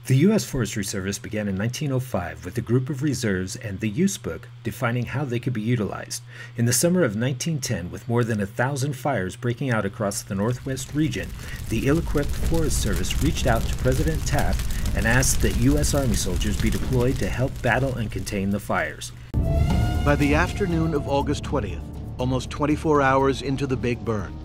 The U.S. Forestry Service began in 1905 with a group of reserves and the use book defining how they could be utilized. In the summer of 1910, with more than 1,000 fires breaking out across the Northwest region, the ill-equipped Forest Service reached out to President Taft and asked that U.S. Army soldiers be deployed to help battle and contain the fires. By the afternoon of August 20th, almost 24 hours into the Big Burn,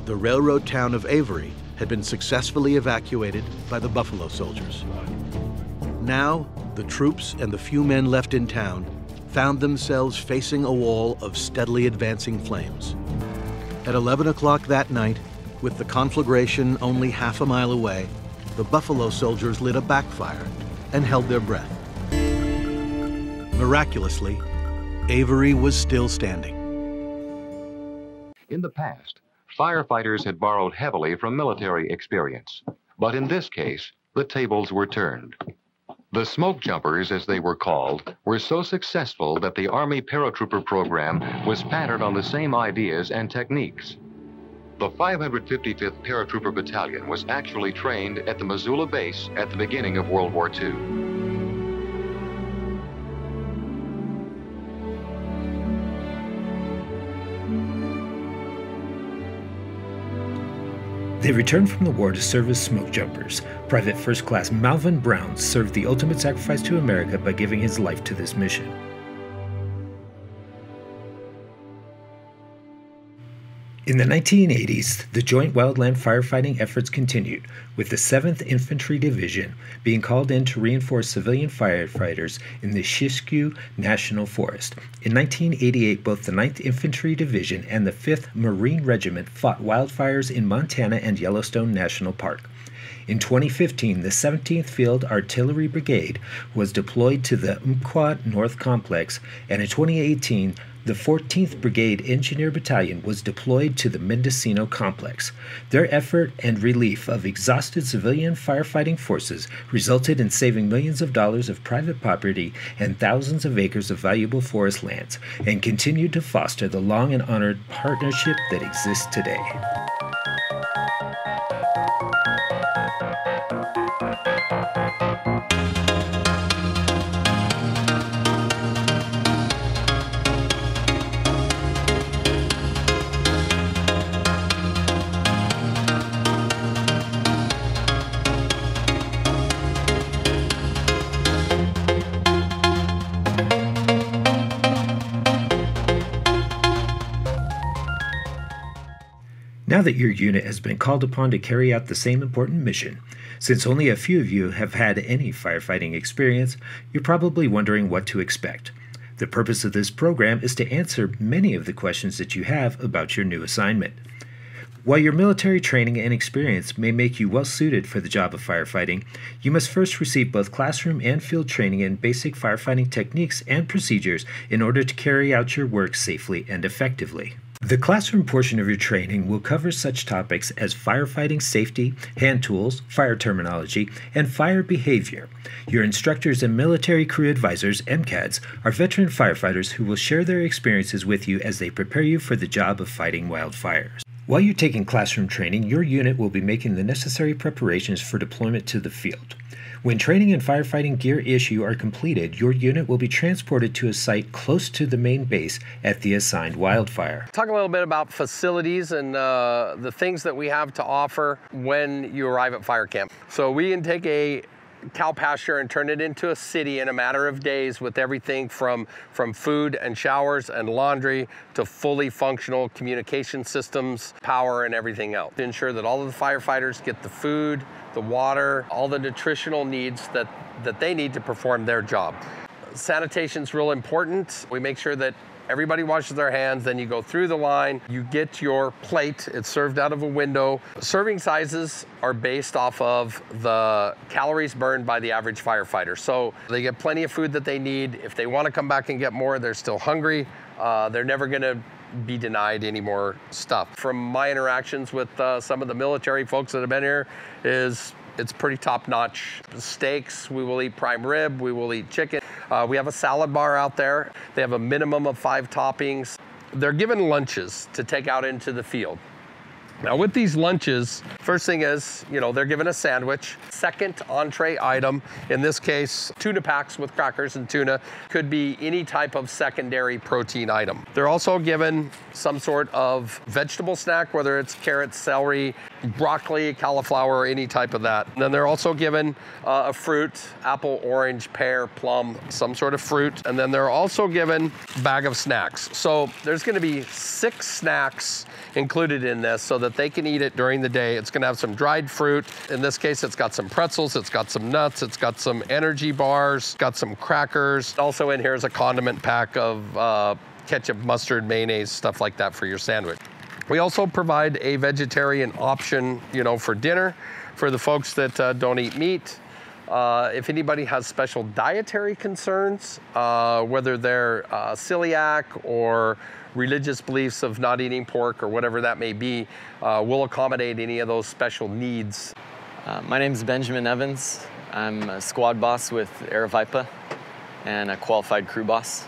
the railroad town of Avery had been successfully evacuated by the Buffalo Soldiers. Now, the troops and the few men left in town found themselves facing a wall of steadily advancing flames. At 11 o'clock that night, with the conflagration only half a mile away, the Buffalo Soldiers lit a backfire and held their breath. Miraculously, Avery was still standing. In the past, firefighters had borrowed heavily from military experience. But in this case, the tables were turned. The smoke jumpers, as they were called, were so successful that the Army paratrooper program was patterned on the same ideas and techniques. The 555th Paratrooper Battalion was actually trained at the Missoula base at the beginning of World War II. They returned from the war to serve as smoke jumpers. Private First Class Malvin Brown served the ultimate sacrifice to America by giving his life to this mission. In the 1980s, the joint wildland firefighting efforts continued, with the 7th Infantry Division being called in to reinforce civilian firefighters in the Siskiyou National Forest. In 1988, both the 9th Infantry Division and the 5th Marine Regiment fought wildfires in Montana and Yellowstone National Park. In 2015, the 17th Field Artillery Brigade was deployed to the Umpqua North Complex, and in 2018, the 14th Brigade Engineer Battalion was deployed to the Mendocino Complex. Their effort and relief of exhausted civilian firefighting forces resulted in saving millions of dollars of private property and thousands of acres of valuable forest lands, and continued to foster the long and honored partnership that exists today. Now that your unit has been called upon to carry out the same important mission, since only a few of you have had any firefighting experience, you're probably wondering what to expect. The purpose of this program is to answer many of the questions that you have about your new assignment. While your military training and experience may make you well suited for the job of firefighting, you must first receive both classroom and field training in basic firefighting techniques and procedures in order to carry out your work safely and effectively. The classroom portion of your training will cover such topics as firefighting safety, hand tools, fire terminology, and fire behavior. Your instructors and military crew advisors, MCADs, are veteran firefighters who will share their experiences with you as they prepare you for the job of fighting wildfires. While you're taking classroom training, your unit will be making the necessary preparations for deployment to the field. When training and firefighting gear issue are completed, your unit will be transported to a site close to the main base at the assigned wildfire. Talk a little bit about facilities and the things that we have to offer when you arrive at fire camp. So we can take a cow pasture and turn it into a city in a matter of days, with everything from food and showers and laundry to fully functional communication systems, power, and everything else, to ensure that all of the firefighters get the food, the water, all the nutritional needs that they need to perform their job. Sanitation's real important. We make sure that everybody washes their hands, then you go through the line, you get your plate, it's served out of a window. Serving sizes are based off of the calories burned by the average firefighter. So they get plenty of food that they need. If they want to come back and get more, they're still hungry. They're never gonna be denied any more stuff. From my interactions with some of the military folks that have been here, it's pretty top-notch. Steaks, we will eat prime rib, we will eat chicken. We have a salad bar out there. They have a minimum of 5 toppings. They're given lunches to take out into the field. Now with these lunches, first thing is, you know, they're given a sandwich. Second entree item, in this case, tuna packs with crackers and tuna, could be any type of secondary protein item. They're also given some sort of vegetable snack, whether it's carrots, celery, broccoli, cauliflower, or any type of that. And then they're also given a fruit, apple, orange, pear, plum, some sort of fruit. And then they're also given a bag of snacks. So there's gonna be 6 snacks included in this so that they can eat it during the day. It's gonna have some dried fruit. In this case, it's got some pretzels, it's got some nuts, it's got some energy bars, got some crackers. Also in here is a condiment pack of ketchup, mustard, mayonnaise, stuff like that for your sandwich. We also provide a vegetarian option, you know, for dinner for the folks that don't eat meat. If anybody has special dietary concerns, whether they're celiac or religious beliefs of not eating pork or whatever that may be, we'll accommodate any of those special needs. My name is Benjamin Evans. I'm a squad boss with Aravaipa and a qualified crew boss.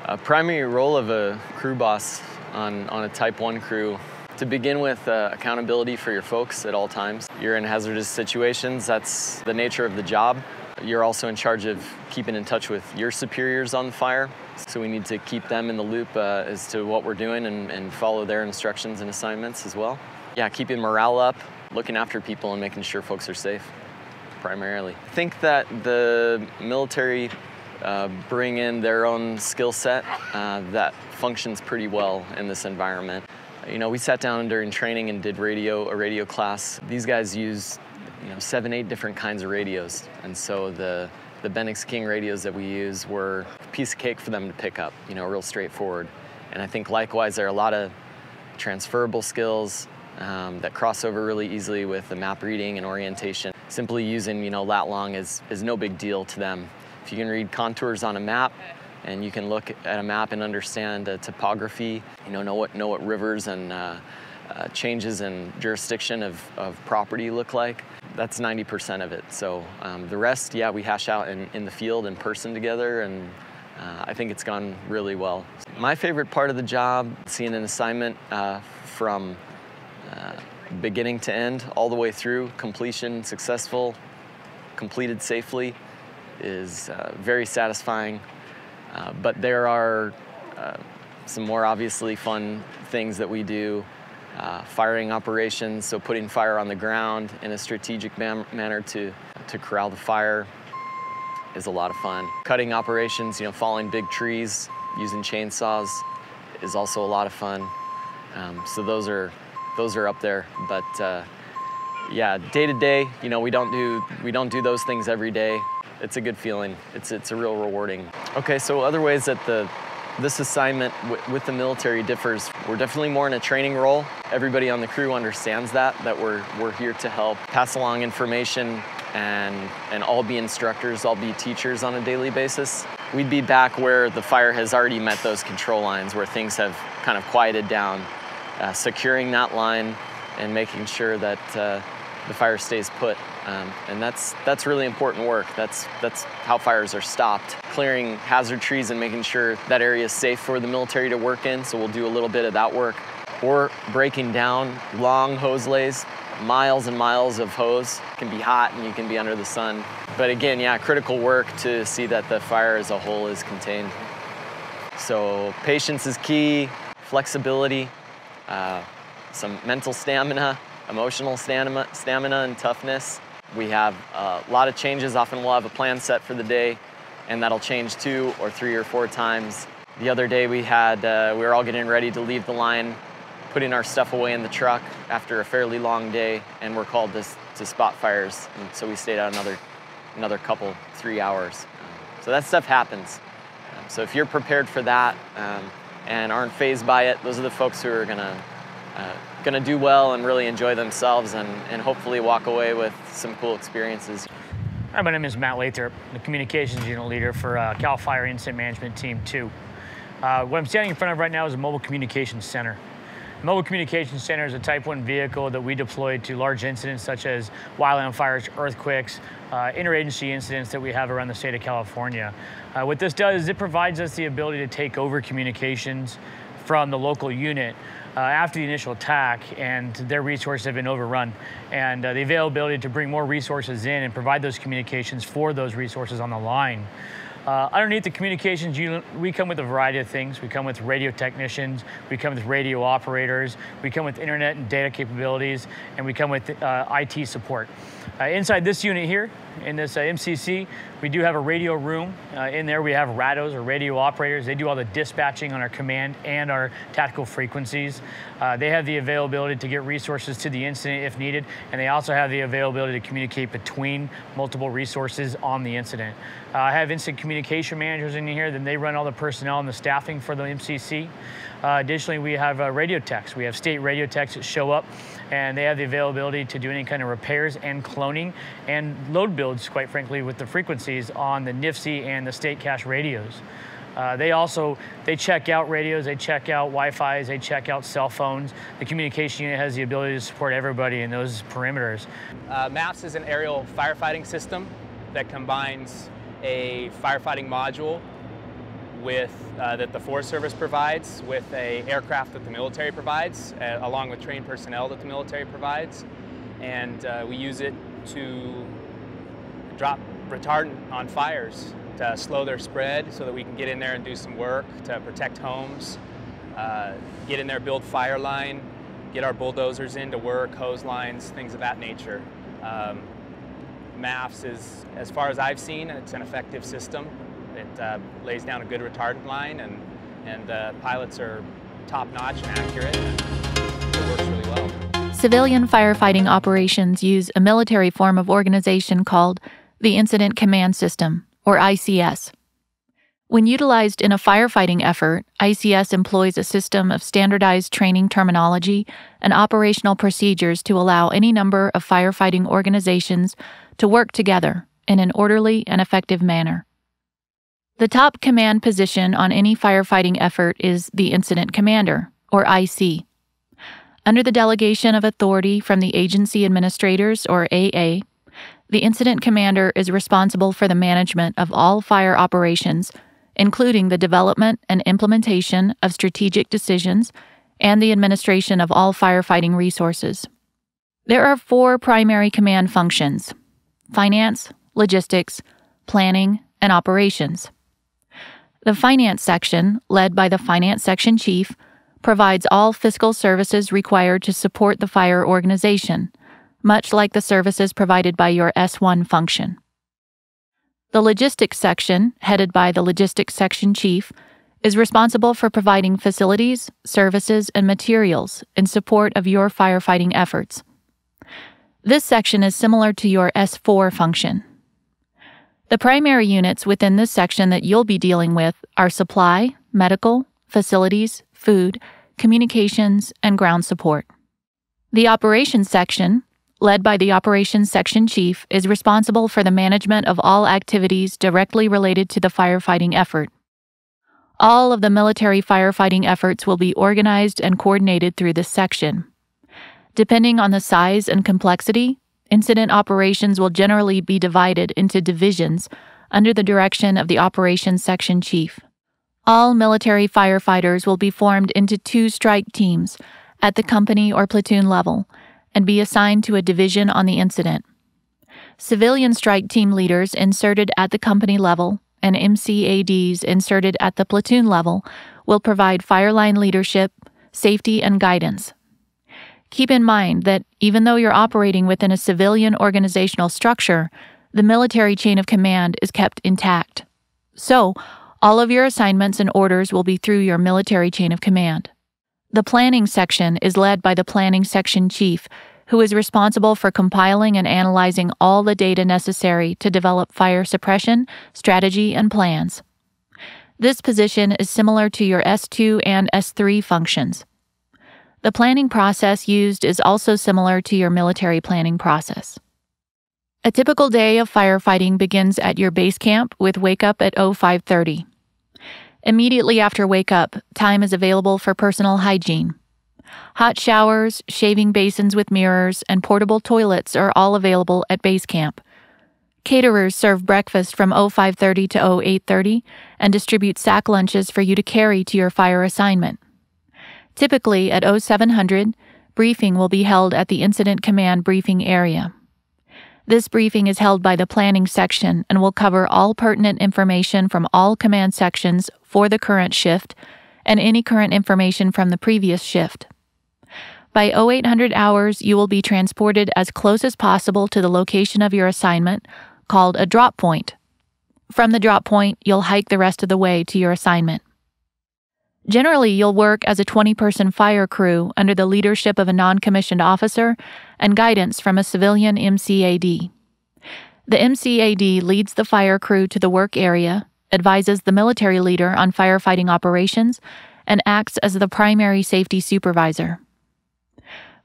A primary role of a crew boss on a Type 1 crew, to begin with, accountability for your folks at all times. You're in hazardous situations, that's the nature of the job. You're also in charge of keeping in touch with your superiors on the fire, so we need to keep them in the loop as to what we're doing and follow their instructions and assignments as well. Yeah, keeping morale up, looking after people and making sure folks are safe, primarily. I think that the military bring in their own skill set that functions pretty well in this environment. You know, we sat down during training and did a radio class. These guys use, 7, 8 different kinds of radios. And so the Bendix King radios that we use were a piece of cake for them to pick up, real straightforward. And I think likewise, there are a lot of transferable skills that cross over really easily with the map reading and orientation. Simply using, lat long is no big deal to them. If you can read contours on a map, and you can look at a map and understand topography, know what rivers and changes in jurisdiction of property look like, that's 90% of it. So the rest, yeah, we hash out in the field in person together, and I think it's gone really well. My favorite part of the job, seeing an assignment from beginning to end, all the way through, completion, successful, completed safely, is very satisfying. But there are some more obviously fun things that we do. Firing operations, so putting fire on the ground in a strategic manner to corral the fire is a lot of fun. Cutting operations, falling big trees using chainsaws is also a lot of fun. So those are up there. But yeah, day to day, we don't do those things every day. It's a good feeling. It's a real rewarding. Okay, so other ways that this assignment with the military differs. We're definitely more in a training role. Everybody on the crew understands that we're here to help pass along information and all be instructors, all be teachers on a daily basis. We'd be back where the fire has already met those control lines, where things have kind of quieted down, securing that line and making sure that the fire stays put. And that's really important work. That's how fires are stopped. Clearing hazard trees and making sure that area is safe for the military to work in, so we'll do a little bit of that work. Or breaking down long hose lays, miles and miles of hose. It can be hot and you can be under the sun. But again, yeah, critical work to see that the fire as a whole is contained. So patience is key, flexibility, some mental stamina, emotional stamina and toughness. We have a lot of changes. Often we'll have a plan set for the day, and that'll change 2 or 3 or 4 times. The other day we were all getting ready to leave the line, putting our stuff away in the truck after a fairly long day, and we're called to spot fires. And so we stayed out another couple, 3 hours. So that stuff happens. So if you're prepared for that and aren't fazed by it, those are the folks who are gonna do well and really enjoy themselves and hopefully walk away with some cool experiences. Hi, my name is Matt Lathrop, the Communications Unit Leader for CAL FIRE Incident Management Team 2. What I'm standing in front of right now is a Mobile Communications Center. The Mobile Communications Center is a Type 1 vehicle that we deploy to large incidents such as wildland fires, earthquakes, interagency incidents that we have around the state of California. What this does is it provides us the ability to take over communications from the local unit after the initial attack, and their resources have been overrun. And the availability to bring more resources in and provide those communications for those resources on the line. Underneath the communications unit, we come with a variety of things. We come with radio technicians, we come with radio operators, we come with internet and data capabilities, and we come with IT support. Inside this unit here, in this MCC, we do have a radio room. In there we have RADOs, or radio operators. They do all the dispatching on our command and our tactical frequencies. They have the availability to get resources to the incident if needed, and they also have the availability to communicate between multiple resources on the incident. I have incident communication managers in here, then they run all the personnel and the staffing for the MCC. Additionally, we have radio techs. We have state radio techs that show up, and they have the availability to do any kind of repairs and cloning and load builds, quite frankly, with the frequencies on the NIFC and the state cache radios. They check out radios, they check out Wi-Fi's, they check out cell phones. The communication unit has the ability to support everybody in those perimeters. MAFS is an aerial firefighting system that combines a firefighting module with that the Forest Service provides, with an aircraft that the military provides, along with trained personnel that the military provides. And we use it to drop retardant on fires to slow their spread so that we can get in there and do some work to protect homes, get in there, build fire line, get our bulldozers in to work, hose lines, things of that nature. MAFS is, as far as I've seen, it's an effective system. It lays down a good retardant line, and pilots are top-notch and accurate, and it works really well. Civilian firefighting operations use a military form of organization called the Incident Command System, or ICS. When utilized in a firefighting effort, ICS employs a system of standardized training terminology and operational procedures to allow any number of firefighting organizations to work together in an orderly and effective manner. The top command position on any firefighting effort is the Incident Commander, or IC. Under the delegation of authority from the Agency Administrators, or AA, the Incident Commander is responsible for the management of all fire operations, including the development and implementation of strategic decisions and the administration of all firefighting resources. There are 4 primary command functions: finance, logistics, planning, and operations. The finance section, led by the finance section chief, provides all fiscal services required to support the fire organization, much like the services provided by your S1 function. The logistics section, headed by the logistics section chief, is responsible for providing facilities, services, and materials in support of your firefighting efforts. This section is similar to your S4 function. The primary units within this section that you'll be dealing with are supply, medical, facilities, food, communications, and ground support. The operations section, led by the operations section chief, is responsible for the management of all activities directly related to the firefighting effort. All of the military firefighting efforts will be organized and coordinated through this section. Depending on the size and complexity, incident operations will generally be divided into divisions under the direction of the operations section chief. All military firefighters will be formed into 2 strike teams at the company or platoon level and be assigned to a division on the incident. Civilian strike team leaders inserted at the company level and MCADs inserted at the platoon level will provide fireline leadership, safety, and guidance. Keep in mind that even though you're operating within a civilian organizational structure, the military chain of command is kept intact. So, all of your assignments and orders will be through your military chain of command. The planning section is led by the planning section chief, who is responsible for compiling and analyzing all the data necessary to develop fire suppression, strategy, and plans. This position is similar to your S2 and S3 functions. The planning process used is also similar to your military planning process. A typical day of firefighting begins at your base camp with wake-up at 05:30. Immediately after wake-up, time is available for personal hygiene. Hot showers, shaving basins with mirrors, and portable toilets are all available at base camp. Caterers serve breakfast from 05:30 to 08:30 and distribute sack lunches for you to carry to your fire assignment. Typically at 0700, briefing will be held at the Incident Command briefing area. This briefing is held by the planning section and will cover all pertinent information from all command sections for the current shift and any current information from the previous shift. By 0800 hours, you will be transported as close as possible to the location of your assignment, called a drop point. From the drop point, you'll hike the rest of the way to your assignment. Generally, you'll work as a 20-person fire crew under the leadership of a non-commissioned officer and guidance from a civilian MCAD. The MCAD leads the fire crew to the work area, advises the military leader on firefighting operations, and acts as the primary safety supervisor.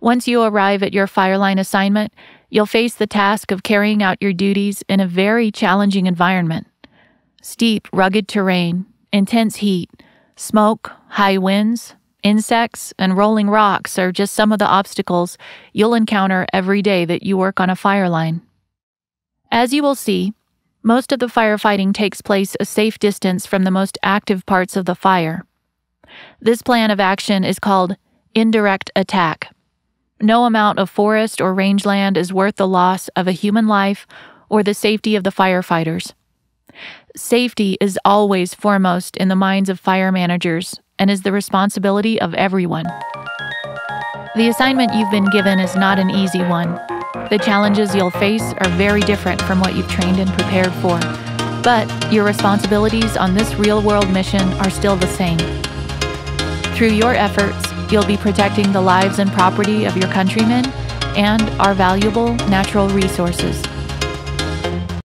Once you arrive at your fireline assignment, you'll face the task of carrying out your duties in a very challenging environment. Steep, rugged terrain, intense heat, smoke, high winds, insects, and rolling rocks are just some of the obstacles you'll encounter every day that you work on a fire line. As you will see, most of the firefighting takes place a safe distance from the most active parts of the fire. This plan of action is called indirect attack. No amount of forest or rangeland is worth the loss of a human life or the safety of the firefighters. Safety is always foremost in the minds of fire managers and is the responsibility of everyone. The assignment you've been given is not an easy one. The challenges you'll face are very different from what you've trained and prepared for, but your responsibilities on this real-world mission are still the same. Through your efforts, you'll be protecting the lives and property of your countrymen and our valuable natural resources.